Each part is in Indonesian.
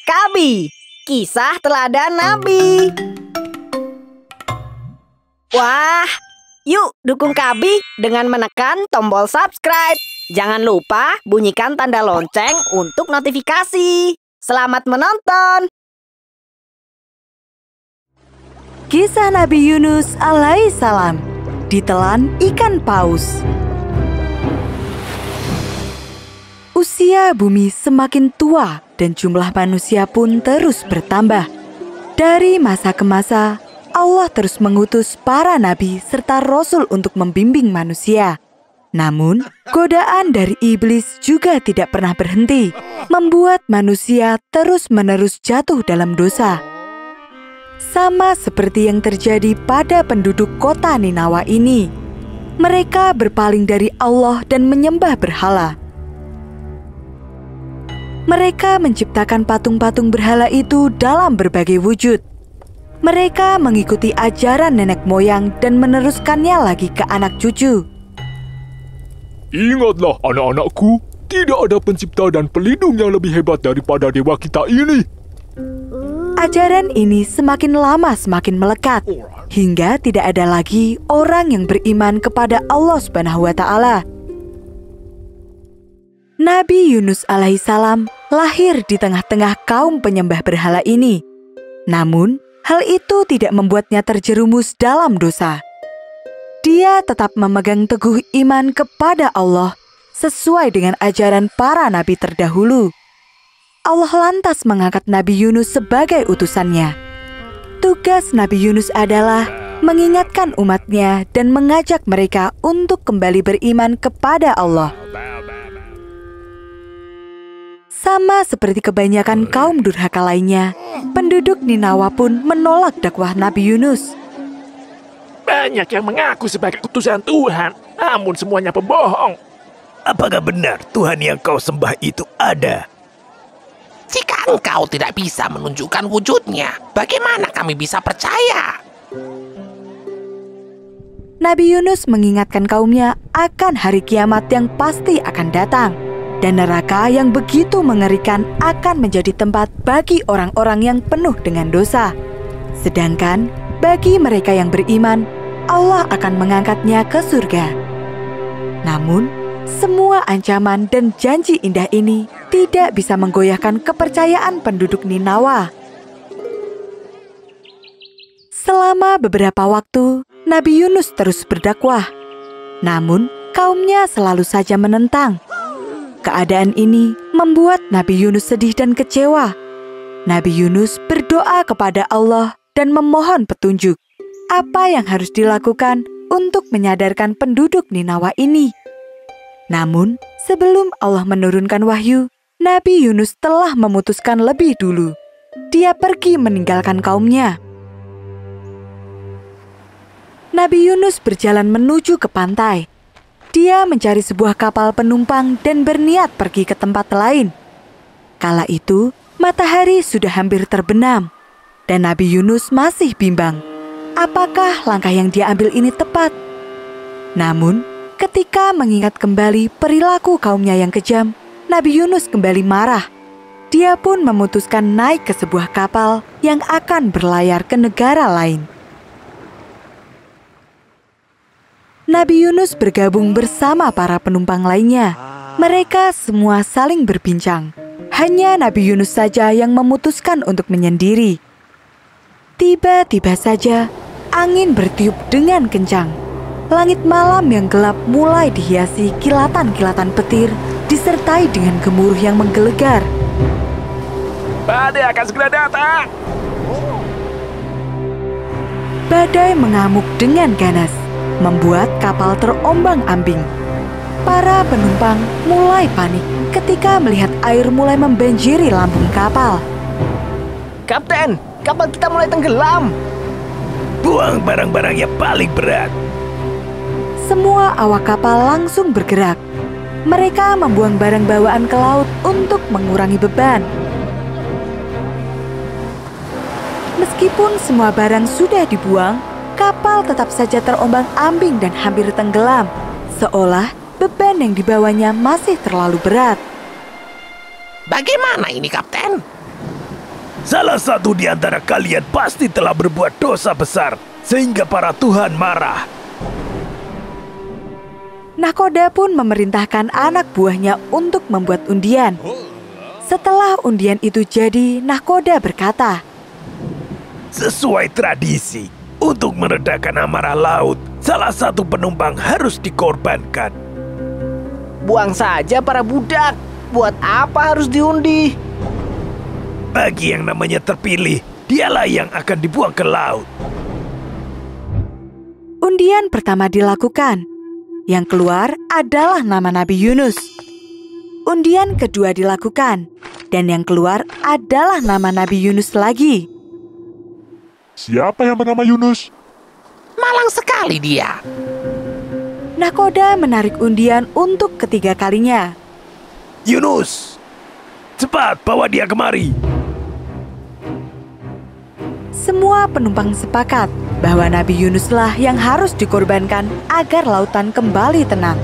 Kabi, kisah teladan Nabi. Wah, yuk dukung Kabi dengan menekan tombol subscribe. Jangan lupa bunyikan tanda lonceng untuk notifikasi. Selamat menonton. Kisah Nabi Yunus alaihissalam ditelan ikan paus. Usia bumi semakin tua dan jumlah manusia pun terus bertambah. Dari masa ke masa, Allah terus mengutus para nabi serta rasul untuk membimbing manusia. Namun, godaan dari iblis juga tidak pernah berhenti, membuat manusia terus-menerus jatuh dalam dosa. Sama seperti yang terjadi pada penduduk kota Ninawa ini, mereka berpaling dari Allah dan menyembah berhala. Mereka menciptakan patung-patung berhala itu dalam berbagai wujud. Mereka mengikuti ajaran nenek moyang dan meneruskannya lagi ke anak cucu. Ingatlah anak-anakku, tidak ada pencipta dan pelindung yang lebih hebat daripada dewa kita ini. Ajaran ini semakin lama semakin melekat, hingga tidak ada lagi orang yang beriman kepada Allah Subhanahu wa Ta'ala. Nabi Yunus alaihissalam lahir di tengah-tengah kaum penyembah berhala ini. Namun, hal itu tidak membuatnya terjerumus dalam dosa. Dia tetap memegang teguh iman kepada Allah sesuai dengan ajaran para nabi terdahulu. Allah lantas mengangkat Nabi Yunus sebagai utusannya. Tugas Nabi Yunus adalah mengingatkan umatnya dan mengajak mereka untuk kembali beriman kepada Allah. Sama seperti kebanyakan kaum durhaka lainnya, penduduk Ninawa pun menolak dakwah Nabi Yunus. Banyak yang mengaku sebagai utusan Tuhan, namun semuanya pembohong. Apakah benar Tuhan yang kau sembah itu ada? Jika engkau tidak bisa menunjukkan wujudnya, bagaimana kami bisa percaya? Nabi Yunus mengingatkan kaumnya akan hari kiamat yang pasti akan datang. Dan neraka yang begitu mengerikan akan menjadi tempat bagi orang-orang yang penuh dengan dosa. Sedangkan bagi mereka yang beriman, Allah akan mengangkatnya ke surga. Namun, semua ancaman dan janji indah ini tidak bisa menggoyahkan kepercayaan penduduk Ninawa. Selama beberapa waktu, Nabi Yunus terus berdakwah. Namun, kaumnya selalu saja menentang. Keadaan ini membuat Nabi Yunus sedih dan kecewa. Nabi Yunus berdoa kepada Allah dan memohon petunjuk. Apa yang harus dilakukan untuk menyadarkan penduduk Ninawa ini? Namun, sebelum Allah menurunkan wahyu, Nabi Yunus telah memutuskan lebih dulu. Dia pergi meninggalkan kaumnya. Nabi Yunus berjalan menuju ke pantai. Dia mencari sebuah kapal penumpang dan berniat pergi ke tempat lain. Kala itu, matahari sudah hampir terbenam, dan Nabi Yunus masih bimbang. Apakah langkah yang dia ambil ini tepat? Namun, ketika mengingat kembali perilaku kaumnya yang kejam, Nabi Yunus kembali marah. Dia pun memutuskan naik ke sebuah kapal yang akan berlayar ke negara lain. Nabi Yunus bergabung bersama para penumpang lainnya. Mereka semua saling berbincang. Hanya Nabi Yunus saja yang memutuskan untuk menyendiri. Tiba-tiba saja, angin bertiup dengan kencang. Langit malam yang gelap mulai dihiasi kilatan-kilatan petir, disertai dengan gemuruh yang menggelegar. Badai akan segera datang. Badai mengamuk dengan ganas, membuat kapal terombang-ambing. Para penumpang mulai panik ketika melihat air mulai membanjiri lambung kapal. Kapten, kapal kita mulai tenggelam. Buang barang-barang yang paling berat. Semua awak kapal langsung bergerak. Mereka membuang barang bawaan ke laut untuk mengurangi beban. Meskipun semua barang sudah dibuang, kapal tetap saja terombang-ambing dan hampir tenggelam, seolah beban yang dibawanya masih terlalu berat. Bagaimana ini, Kapten? Salah satu di antara kalian pasti telah berbuat dosa besar, sehingga para Tuhan marah. Nakoda pun memerintahkan anak buahnya untuk membuat undian. Setelah undian itu jadi, Nakoda berkata, Sesuai tradisi, untuk meredakan amarah laut, salah satu penumpang harus dikorbankan. Buang saja para budak. Buat apa harus diundi? Bagi yang namanya terpilih, dialah yang akan dibuang ke laut. undian pertama dilakukan. Yang keluar adalah nama Nabi Yunus. Undian kedua dilakukan, dan yang keluar adalah nama Nabi Yunus lagi. Siapa yang bernama Yunus? Malang sekali dia. Nakoda menarik undian untuk ketiga kalinya. Yunus, cepat bawa dia kemari. Semua penumpang sepakat bahwa Nabi Yunuslah yang harus dikorbankan agar lautan kembali tenang.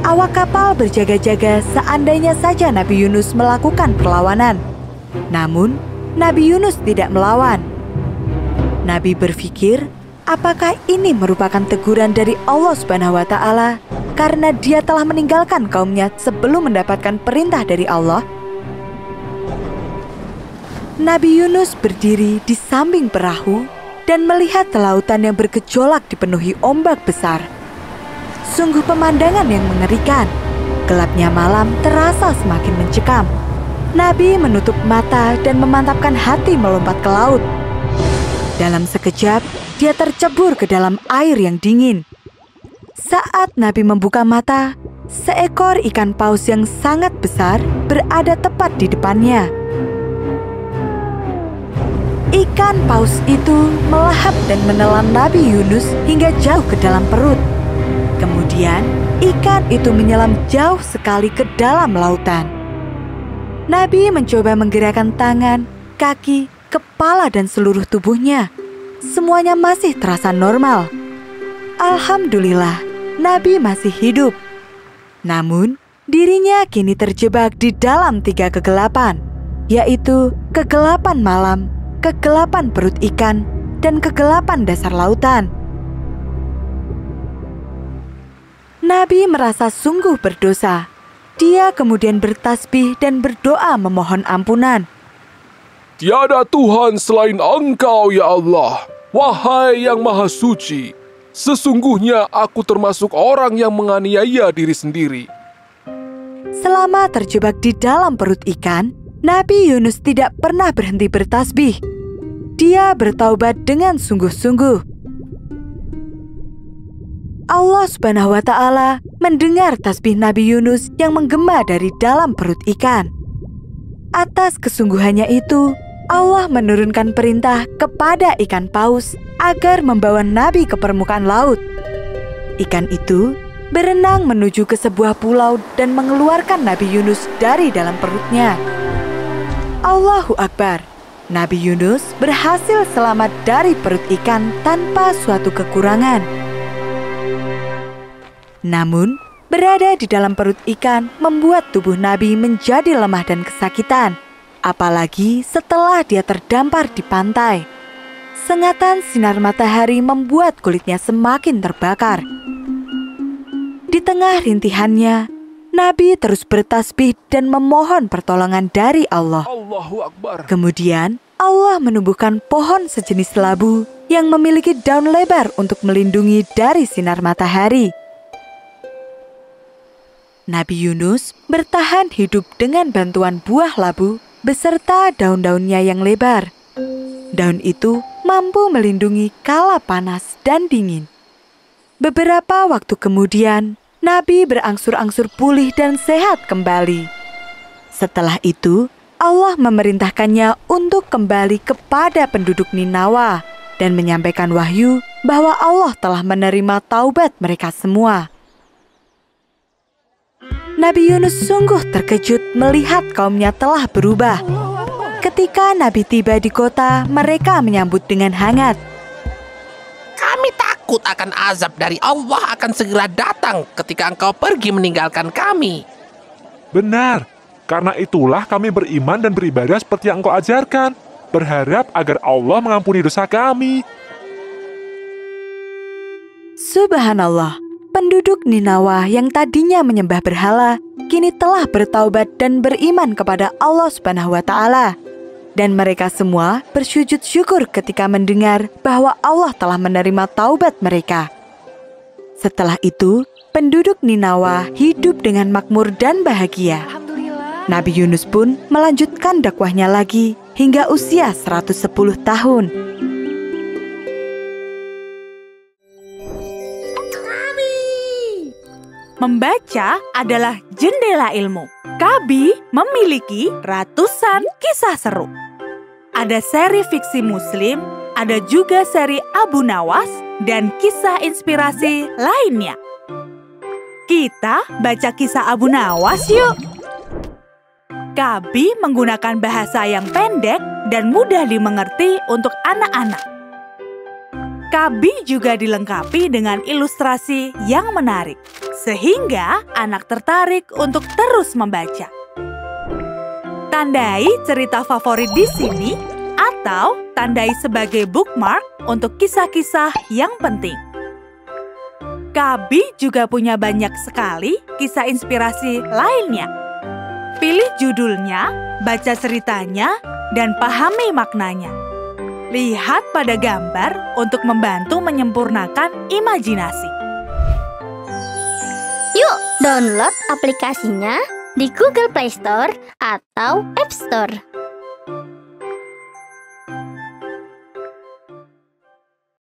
Awak kapal berjaga-jaga seandainya saja Nabi Yunus melakukan perlawanan. Namun, Nabi Yunus tidak melawan. Nabi berpikir, apakah ini merupakan teguran dari Allah Subhanahu wa Ta'ala karena dia telah meninggalkan kaumnya sebelum mendapatkan perintah dari Allah? Nabi Yunus berdiri di samping perahu dan melihat lautan yang bergejolak dipenuhi ombak besar. Sungguh pemandangan yang mengerikan. Gelapnya malam terasa semakin mencekam. Nabi menutup mata dan memantapkan hati melompat ke laut. Dalam sekejap, dia tercebur ke dalam air yang dingin. Saat Nabi membuka mata, seekor ikan paus yang sangat besar berada tepat di depannya. Ikan paus itu melahap dan menelan Nabi Yunus hingga jauh ke dalam perut. Kemudian, ikan itu menyelam jauh sekali ke dalam lautan. Nabi mencoba menggerakkan tangan, kaki, kepala, dan seluruh tubuhnya. Semuanya masih terasa normal. Alhamdulillah, Nabi masih hidup. Namun, dirinya kini terjebak di dalam 3 kegelapan, yaitu kegelapan malam, kegelapan perut ikan, dan kegelapan dasar lautan. Nabi merasa sungguh berdosa. Dia kemudian bertasbih dan berdoa memohon ampunan. Tiada Tuhan selain Engkau, ya Allah. Wahai yang Maha Suci, sesungguhnya aku termasuk orang yang menganiaya diri sendiri. Selama terjebak di dalam perut ikan, Nabi Yunus tidak pernah berhenti bertasbih. Dia bertaubat dengan sungguh-sungguh. Allah Subhanahu wa Ta'ala mendengar tasbih Nabi Yunus yang menggema dari dalam perut ikan. Atas kesungguhannya itu, Allah menurunkan perintah kepada ikan paus agar membawa Nabi ke permukaan laut. Ikan itu berenang menuju ke sebuah pulau dan mengeluarkan Nabi Yunus dari dalam perutnya. Allahu Akbar. Nabi Yunus berhasil selamat dari perut ikan tanpa suatu kekurangan. Namun, berada di dalam perut ikan membuat tubuh Nabi menjadi lemah dan kesakitan, apalagi setelah dia terdampar di pantai. Sengatan sinar matahari membuat kulitnya semakin terbakar. Di tengah rintihannya, Nabi terus bertasbih dan memohon pertolongan dari Allah. Allahu Akbar. Kemudian, Allah menumbuhkan pohon sejenis labu yang memiliki daun lebar untuk melindungi dari sinar matahari. Nabi Yunus bertahan hidup dengan bantuan buah labu beserta daun-daunnya yang lebar. Daun itu mampu melindungi kala panas dan dingin. Beberapa waktu kemudian, Nabi berangsur-angsur pulih dan sehat kembali. Setelah itu, Allah memerintahkannya untuk kembali kepada penduduk Ninawa dan menyampaikan wahyu bahwa Allah telah menerima taubat mereka semua. Nabi Yunus sungguh terkejut melihat kaumnya telah berubah. Ketika Nabi tiba di kota, mereka menyambut dengan hangat. Kami takut akan azab dari Allah akan segera datang ketika engkau pergi meninggalkan kami. Benar, Karena itulah kami beriman dan beribadah seperti yang Engkau ajarkan, berharap agar Allah mengampuni dosa kami. Subhanallah, penduduk Ninawa yang tadinya menyembah berhala, kini telah bertaubat dan beriman kepada Allah Subhanahu wa Ta'ala. Dan mereka semua bersujud syukur ketika mendengar bahwa Allah telah menerima taubat mereka. Setelah itu, penduduk Ninawa hidup dengan makmur dan bahagia. Nabi Yunus pun melanjutkan dakwahnya lagi hingga usia 110 tahun. Membaca adalah jendela ilmu. Kabi memiliki ratusan kisah seru. Ada seri fiksi Muslim, ada juga seri Abu Nawas, dan kisah inspirasi lainnya. Kita baca kisah Abu Nawas yuk! Kabi menggunakan bahasa yang pendek dan mudah dimengerti untuk anak-anak. Kabi juga dilengkapi dengan ilustrasi yang menarik, sehingga anak tertarik untuk terus membaca. Tandai cerita favorit di sini, atau tandai sebagai bookmark untuk kisah-kisah yang penting. Kabi juga punya banyak sekali kisah inspirasi lainnya. Pilih judulnya, baca ceritanya, dan pahami maknanya. Lihat pada gambar untuk membantu menyempurnakan imajinasi. Yuk, download aplikasinya di Google Play Store atau App Store.